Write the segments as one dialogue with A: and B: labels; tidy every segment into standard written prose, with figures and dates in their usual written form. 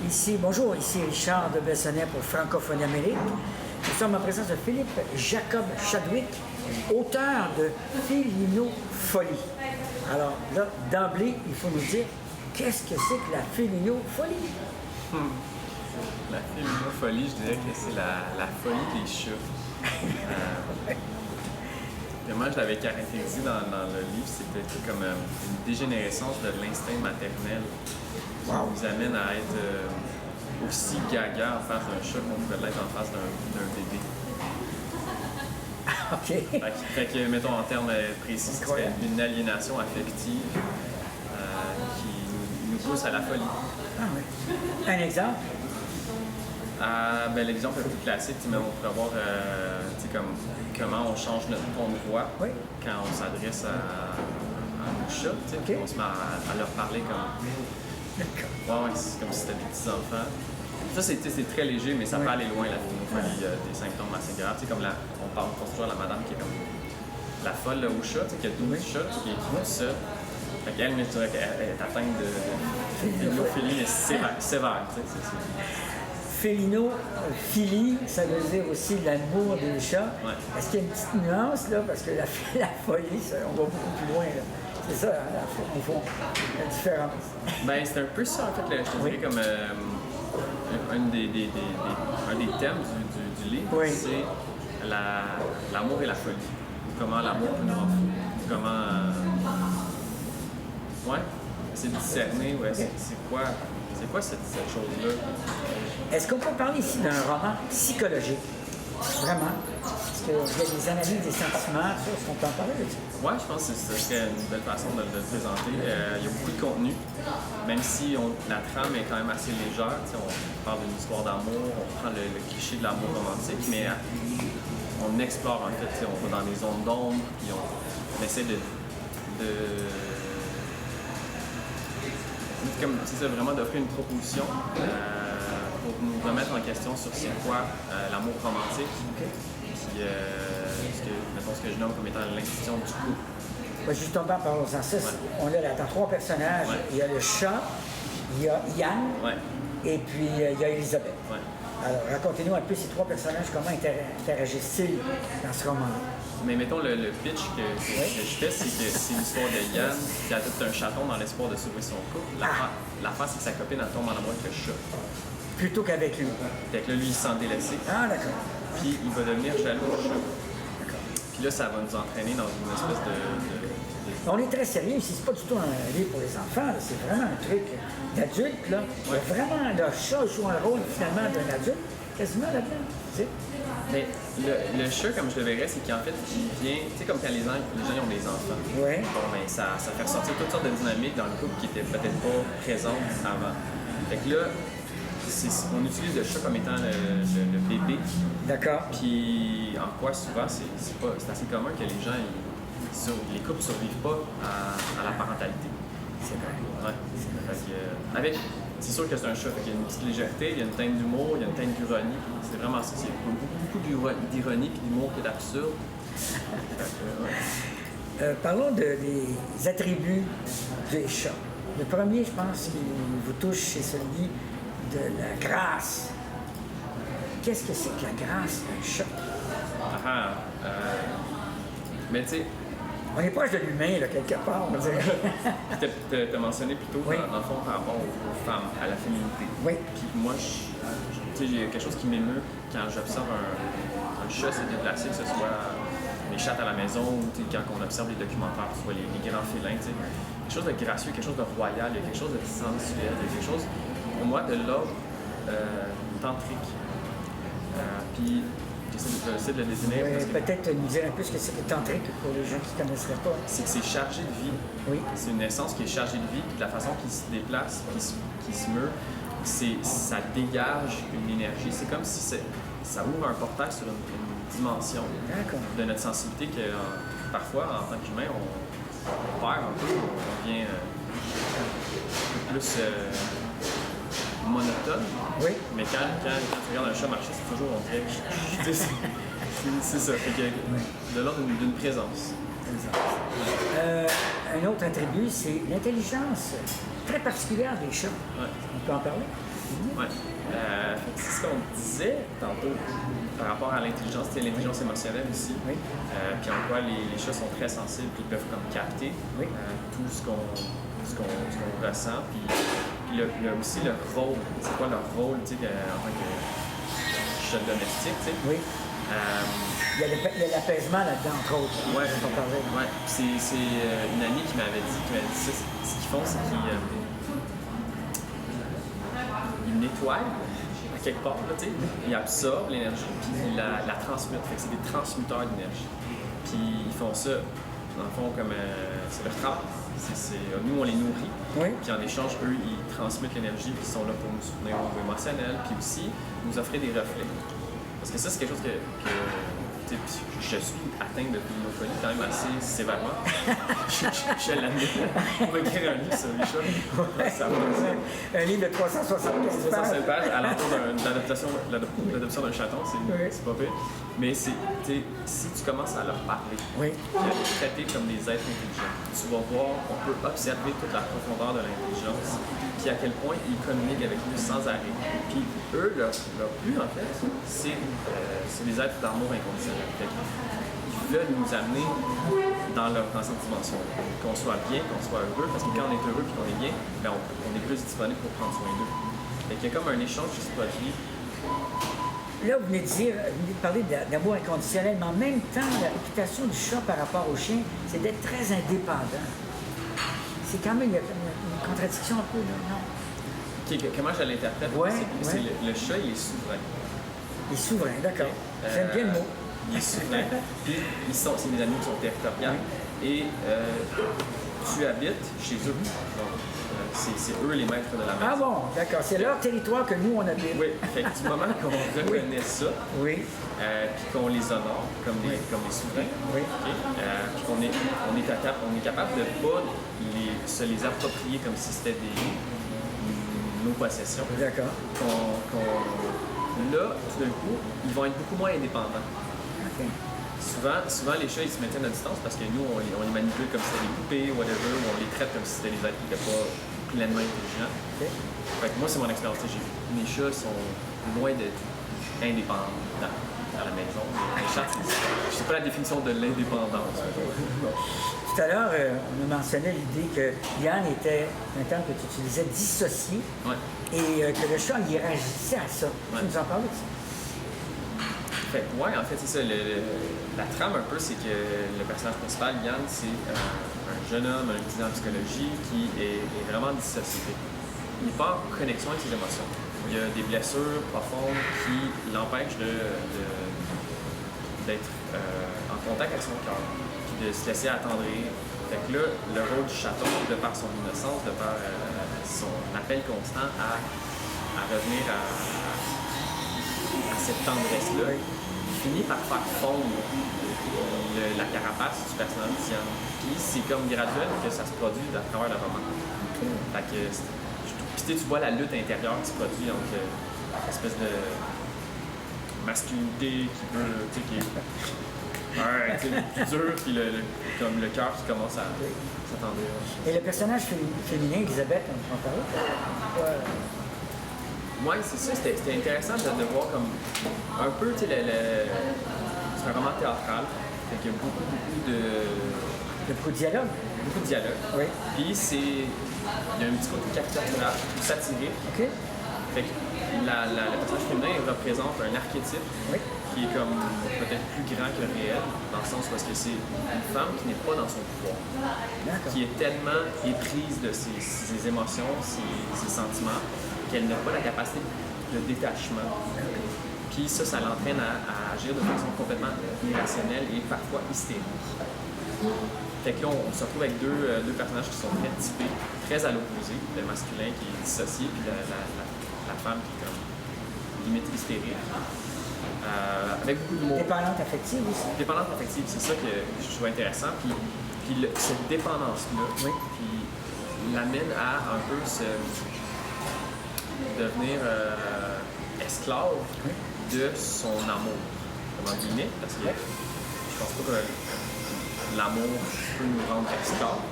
A: Ici, bonjour, ici Richard de Bessonnet pour Francophonie Amérique. Nous sommes en présence de Philippe Jacob Chadwick, auteur de Félinopholie. Alors là, d'emblée, il faut nous dire, qu'est-ce que c'est que la félinopholie?
B: La félinopholie, je dirais que c'est la folie des chats. Moi, je l'avais caractérisé dans le livre, c'était comme une dégénérescence de l'instinct maternel qui nous amène à être aussi gaga en face d'un chat qu'on pouvait l'être en face d'un bébé.
A: OK.
B: Fait que, mettons en termes précis, c'est une aliénation affective qui nous pousse à la folie.
A: Ah oui. Un exemple?
B: L'exemple le plus classique, on pourrait voir comment on change notre ton de voix quand on s'adresse à nos chats. On se met à leur parler comme. C'est comme si c'était des petits-enfants. Ça, c'est très léger, mais ça peut aller loin, la félinopholie, des symptômes assez graves. Comme on parle toujours de la madame qui est comme la folle au chat, qui a 12 chats, qui est toute seule. Elle, je dirais qu'elle est atteinte de félinophilie, mais sévère.
A: Félinophilie, ça veut dire aussi l'amour des chats.
B: Ouais.
A: Est-ce qu'il y a une petite nuance, là? Parce que la folie, on va beaucoup plus loin, là. C'est ça, au fond, la différence.
B: C'est un peu ça, en fait, je te dirais, comme un des thèmes du livre, c'est l'amour et la folie. Comment l'amour peut nous rendre fous. Comment... c'est discerner, c'est quoi cette chose-là.
A: Est-ce qu'on peut parler ici d'un roman psychologique? Vraiment? Parce qu'il y a des analyses des sentiments, ça, est-ce qu'on peut en parler de ça?
B: Oui, je pense que ce serait une belle façon de le présenter. Il y a beaucoup de contenu, même si la trame est quand même assez légère. On parle d'une histoire d'amour, on prend le cliché de l'amour romantique, mais on explore en fait, on va dans les zones d'ombre, puis on essaie vraiment d'offrir une proposition pour nous remettre en question sur c'est quoi l'amour romantique. Puis, ce que je nomme comme étant l'institution du couple.
A: Justement, parlons-en ça. On a là, dans 3 personnages. Il y a le chat, il y a Yann, et puis il y a Elisabeth. Alors, racontez-nous un peu ces 3 personnages, comment interagissent-ils dans ce roman-là?
B: Mais mettons, le pitch que je fais, c'est que c'est l'histoire de Yann qui adopte un chaton dans l'espoir de sauver son couple. L'affaire, c'est que sa copine elle tombe en amour avec le chat.
A: Plutôt qu'avec lui.
B: Fait que là, lui, il se sent délaissé.
A: Ah, d'accord.
B: Puis il va devenir jaloux au chat. Puis là, ça va nous entraîner dans une espèce de...
A: On est très sérieux ici, c'est pas du tout un livre pour les enfants, là. C'est vraiment un truc d'adulte. Là. Vraiment, le chat joue un rôle finalement d'un adulte, quasiment là-dedans.
B: Mais le chat, comme je le verrais, c'est qu'en fait, il vient, comme quand les gens ont des enfants. Ça fait ressortir toutes sortes de dynamiques dans le couple qui n'étaient peut-être pas présentes avant. Fait que là, on utilise le chat comme étant le bébé. D'accord. Puis en quoi souvent, c'est assez commun que les gens, les couples ne survivent pas à la parentalité.
A: C'est vrai.
B: C'est sûr que c'est un chat, il y a une petite légèreté, il y a une teinte d'humour, il y a une teinte d'ironie. C'est vraiment ça, c'est beaucoup d'ironie et d'humour qui est absurde.
A: Parlons des attributs des chats. Le premier, je pense, qui vous touche, c'est celui de la grâce. Qu'est-ce que c'est que la grâce d'un chat?
B: Mais tu sais...
A: On est proche de l'humain, là, quelque part, on va dire.
B: Tu as mentionné plutôt, dans le fond, par rapport aux femmes, à la féminité.
A: Oui.
B: Puis moi, j'ai quelque chose qui m'émeut quand j'observe un chat se déplacer, que ce soit les chattes à la maison ou quand on observe les documentaires, que ce soit les grands félins. Quelque chose de gracieux, quelque chose de royal, il y a quelque chose de sensuel, il y a quelque chose, pour moi, de l'ordre tantrique. Puis, j'essaie de le désigner.
A: Peut-être nous dire un peu ce que c'est que tantrique pour les gens qui ne connaisseraient pas.
B: C'est que c'est chargé de vie. Oui. C'est une essence qui est chargée de vie, puis de la façon qu'il se déplace, qu'il se meut, ça dégage une énergie. C'est comme si ça ouvre un portail sur une dimension de notre sensibilité que parfois, en tant qu'humain, on perd un peu, on devient un peu plus monotone. Oui. Mais quand tu regardes un chat marcher, c'est toujours on dirait. C'est ça. Fait que de l'ordre d'une présence.
A: Un autre attribut, c'est l'intelligence très particulière des chats.
B: Ouais.
A: On peut en parler?
B: Oui. C'est ce qu'on disait tantôt par rapport à l'intelligence, l'intelligence émotionnelle aussi.
A: Oui.
B: Puis en quoi les chats sont très sensibles, puis ils peuvent comme capter tout ce qu'on ressent. Puis aussi leur rôle. C'est quoi leur rôle, tu sais, en tant que chat domestique, tu sais?
A: Oui. Il y a l'apaisement là-dedans, entre autres.
B: Oui.
A: Ouais.
B: C'est une amie qui m'avait dit ça. Ce qu'ils font, c'est qu'ils nettoient à quelque part, là, tu sais. Ils absorbent l'énergie, puis ils la transmutent. Fait que c'est des transmuteurs d'énergie. Puis ils font ça, dans le fond, comme c'est leur travail. Nous, on les nourrit.
A: Oui.
B: Puis en échange, eux, ils transmettent l'énergie, puis ils sont là pour nous soutenir au niveau émotionnel, puis aussi nous offrir des reflets. Parce que ça, c'est quelque chose que je suis atteint de pédophilie quand même assez sévèrement. Je l'admets. On va écrire un livre sur les chats.
A: Un livre de 375
B: pages à l'entour de l'adoption d'un chaton, c'est pas pire. Mais si tu commences à leur parler, à les traiter comme des êtres intelligents, tu vas voir, on peut observer toute la profondeur de l'intelligence, puis à quel point ils communiquent avec nous sans arrêt. Puis eux, leur but, en fait, c'est des êtres d'amour inconditionnel. Ils veulent nous amener dans cette dimension. Qu'on soit bien, qu'on soit heureux, parce que quand on est heureux et qu'on est bien, ben on est plus disponible pour prendre soin d'eux. Fait qu'il y a comme un échange qui se produit.
A: Là, vous venez de parler d'amour inconditionnel, mais en même temps, la réputation du chat par rapport au chien, c'est d'être très indépendant. C'est quand même une contradiction un peu, là, non?
B: Comment je l'interprète? C'est le chat, il est souverain.
A: Il est souverain, d'accord. J'aime bien le mot.
B: Il est souverain. Puis, c'est des animaux qui sont territoriaux. Et tu habites chez eux. Donc, c'est eux les maîtres de la maison.
A: Ah bon, d'accord. C'est leur territoire que nous, on habite.
B: Oui. Fait que du moment qu'on reconnaît ça, puis qu'on les honore comme les souverains, puis qu'on est capable de ne pas se les approprier comme si c'était nos possessions.
A: D'accord.
B: Là, tout d'un coup, ils vont être beaucoup moins indépendants.
A: Okay.
B: Souvent, les chats, ils se maintiennent à distance parce que nous, on les manipule comme si c'était des poupées, whatever, ou on les traite comme si c'était des êtres qui n'étaient pas pleinement intelligents.
A: Okay.
B: Fait que moi, c'est mon expérience. Mes chats sont loin d'être indépendants dans la maison. Les chats, je sais pas la définition de l'indépendance.
A: Tout à l'heure, on a mentionné l'idée que Yann était un terme que tu utilisais, dissocié, et que le chat, il réagissait à ça. Tu nous en parles de ça?
B: En fait, c'est ça. La trame, un peu, c'est que le personnage principal, Yann, c'est un jeune homme, un étudiant en psychologie qui est vraiment dissocié. Il n'est pas en connexion avec ses émotions. Il y a des blessures profondes qui l'empêchent d'être en contact avec son cœur, puis de se laisser attendrir. Fait que là, le rôle du chaton, de par son innocence, de par son appel constant à revenir à cette tendresse-là, finit par faire fondre la carapace du personnage de Yann. Puis c'est comme graduel que ça se produit à travers le roman. Fait que puis tu vois la lutte intérieure qui se produit entre l'espèce de masculinité qui veut, tu sais, qui est plus dur, puis comme le cœur qui commence à s'attendrir.
A: Et le personnage féminin, Elisabeth, on parlait?
B: Oui, c'est ça. C'était intéressant de voir comme un peu, tu sais, c'est un roman théâtral. Fait qu'il y a beaucoup
A: de dialogue.
B: Beaucoup de dialogue.
A: Oui.
B: Puis il y a un petit côté caricatural, satirique.
A: OK.
B: Fait que le personnage féminin représente un archétype qui est comme peut-être plus grand que réel, dans le sens où c'est une femme qui n'est pas dans son pouvoir, qui est tellement éprise de ses émotions, ses sentiments, qu'elle n'a pas la capacité de détachement. Puis ça l'entraîne à agir de façon complètement irrationnelle et parfois hystérique. Fait que là, on se retrouve avec deux personnages qui sont très typés, très à l'opposé, le masculin qui est dissocié, puis la femme qui est comme limite hystérique. Avec beaucoup d'humour.
A: Dépendante affective aussi.
B: Dépendante affective, c'est ça que je trouve intéressant. Puis cette dépendance-là, puis l'amène à un peu devenir esclave de son amour, comme en guillemets, parce que je pense pas que l'amour peut nous rendre esclaves,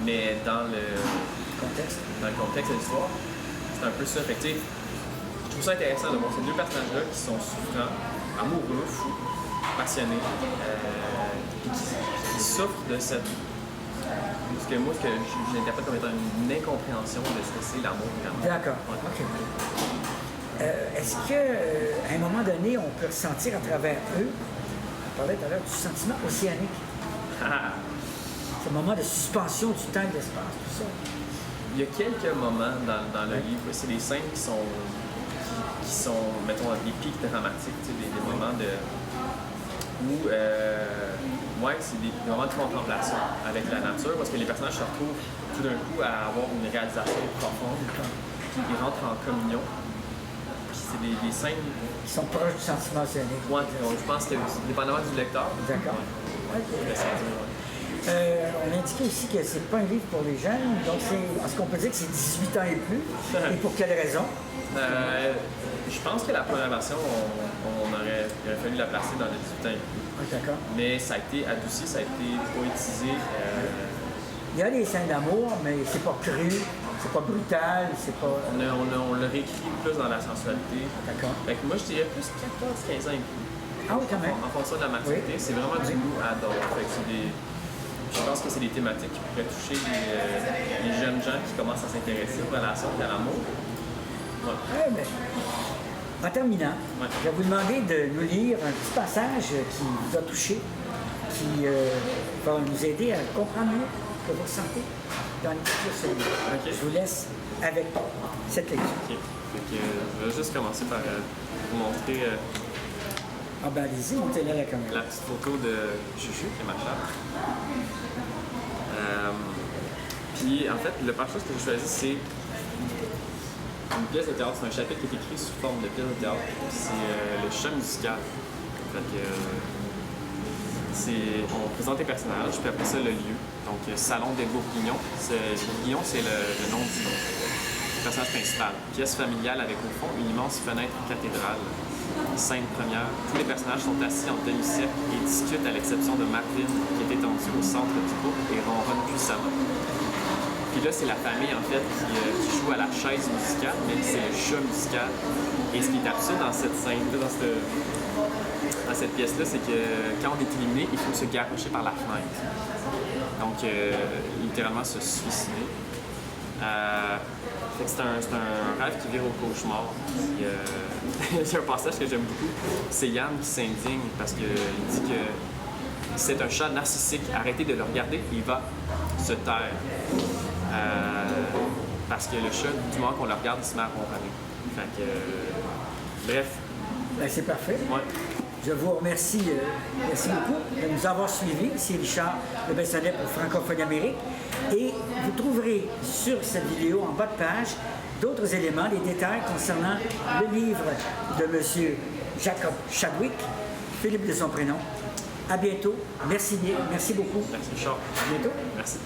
B: mais dans
A: Dans
B: le contexte de l'histoire. C'est un peu ça. Fait que, je trouve ça intéressant de voir ces deux personnages-là qui sont souffrants, amoureux, fous, passionnés, qui souffrent de cette... Parce que moi, ce que j'interprète comme étant une incompréhension de ce que c'est l'amour.
A: D'accord. Ouais. OK. Est-ce qu'à un moment donné, on peut ressentir à travers eux, on parlait tout à l'heure du sentiment océanique, ce moment de suspension du temps et de l'espace, tout ça?
B: Il y a quelques moments dans le livre, c'est des scènes qui sont, mettons, des pics dramatiques, des moments où c'est des moments de contemplation avec la nature, parce que les personnages se retrouvent tout d'un coup à avoir une réalisation profonde, ils rentrent en communion. C'est des scènes
A: qui sont proches du sentiment océanique.
B: Oui, je pense que c'est dépendamment du lecteur.
A: D'accord. On indiquait aussi que c'est pas un livre pour les jeunes, donc est-ce qu'on peut dire que c'est 18 ans et plus? Et pour quelle raison?
B: Je pense que la première version, il aurait fallu la placer dans les 18 ans et plus.
A: D'accord.
B: Mais ça a été adouci, ça a été poétisé.
A: Il y a des scènes d'amour, mais c'est pas cru. C'est pas brutal, c'est pas...
B: On l'a réécrit plus dans la sensualité.
A: D'accord.
B: Fait que moi, je dirais plus 14-15 ans et plus.
A: Ah oui, quand même.
B: En fonction de la maturité, c'est vraiment du goût à adore. Fait que je pense que c'est des thématiques qui pourraient toucher les jeunes gens qui commencent à s'intéresser aux relations et à l'amour.
A: Ouais. Mais, en terminant, je vais vous demander de nous lire un petit passage qui vous a touché, qui va nous aider à comprendre mieux ce que vous ressentez dans l'écriture de ce livre.
B: Okay.
A: Je vous laisse avec cette lecture.
B: Okay. Je vais juste commencer par vous montrer
A: allez-y, montez-la la caméra.
B: La petite photo de Juju, qui est ma chère. Puis, en fait, le passage que j'ai choisi, c'est une pièce de théâtre. C'est un chapitre qui est écrit sous forme de pièce de théâtre. C'est le chant musical. Fait que, on présente les personnages, puis après ça, le lieu. Donc, Salon des Bourguignons. Bourguignon, c'est le nom du personnage principal. Pièce familiale avec, au fond, une immense fenêtre cathédrale. Scène première. Tous les personnages sont assis en demi-cercle et discutent à l'exception de Marvin, qui est étendu au centre du groupe et ronronne puissamment. Puis là, c'est la famille, en fait, qui joue à la chaise musicale, mais c'est le chat musical. Et ce qui est absurde dans cette scène, dans cette pièce-là, c'est que quand on est éliminé, il faut se garrocher par la fenêtre. Donc, littéralement, se suicider. C'est un rêve qui vire au cauchemar. Il y a un passage que j'aime beaucoup. C'est Yann qui s'indigne parce qu'il dit que c'est un chat narcissique. Arrêtez de le regarder, il va se taire. Parce que le chat, du moment qu'on le regarde, il se met à ronronner. Fait que, bref.
A: Ben, c'est parfait.
B: Ouais.
A: Je vous remercie, merci beaucoup de nous avoir suivis. C'est Richard Le Bessonnet pour Francophonie Amérique. Et vous trouverez sur cette vidéo, en bas de page, d'autres éléments, des détails concernant le livre de M. Jacob Chadwick, Philippe de son prénom. À bientôt. Merci bien. Merci beaucoup.
B: Merci Richard.
A: À bientôt.
B: Merci.